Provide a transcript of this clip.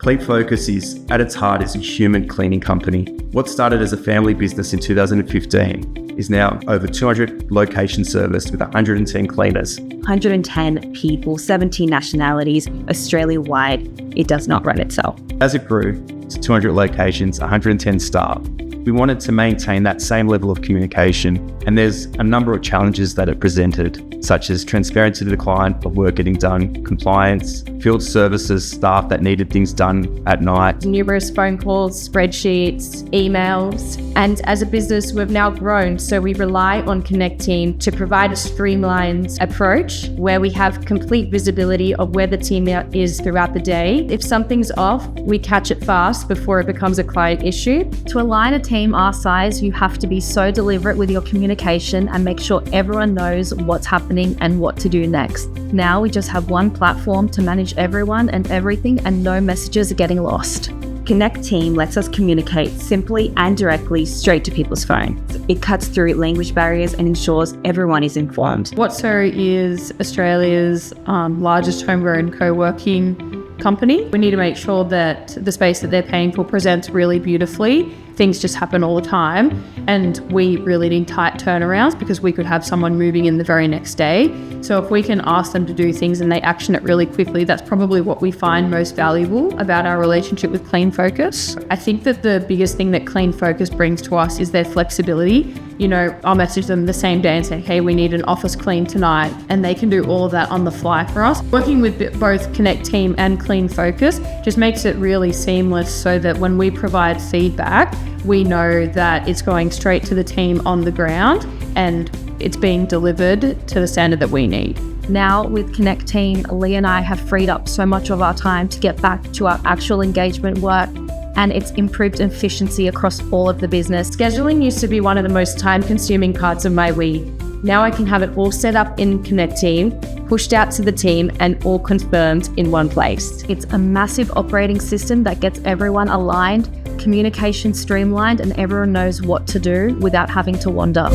Clean Focus is, at its heart, is a human cleaning company. What started as a family business in 2015 is now over 200 location serviced with 110 cleaners. 110 people, 17 nationalities, Australia-wide. It does not run itself. As it grew to 200 locations, 110 staff, we wanted to maintain that same level of communication, and there's a number of challenges that it presented, such as transparency to the client of work getting done, compliance, field services, staff that needed things done at night. Numerous phone calls, spreadsheets, emails, and as a business we've now grown, so we rely on Connecteam to provide a streamlined approach where we have complete visibility of where the team is throughout the day. If something's off, we catch it fast before it becomes a client issue. To align a team our size, you have to be so deliberate with your communication and make sure everyone knows what's happening and what to do next. Now we just have one platform to manage everyone and everything, and no messages are getting lost. Connecteam lets us communicate simply and directly straight to people's phones. It cuts through language barriers and ensures everyone is informed. WhatSo is Australia's largest homegrown co-working company. We need to make sure that the space that they're paying for presents really beautifully. Things just happen all the time, and we really need tight turnarounds because we could have someone moving in the very next day. So if we can ask them to do things and they action it really quickly, that's probably what we find most valuable about our relationship with Clean Focus. I think that the biggest thing that Clean Focus brings to us is their flexibility. You know, I'll message them the same day and say, hey, we need an office clean tonight, and they can do all of that on the fly for us. Working with both Connecteam and Clean Focus just makes it really seamless, so that when we provide feedback, we know that it's going straight to the team on the ground and it's being delivered to the standard that we need. Now with Connecteam, Lee and I have freed up so much of our time to get back to our actual engagement work, and it's improved efficiency across all of the business. Scheduling used to be one of the most time-consuming parts of my week. Now I can have it all set up in Connecteam, pushed out to the team, and all confirmed in one place. It's a massive operating system that gets everyone aligned, communication streamlined, and everyone knows what to do without having to wander.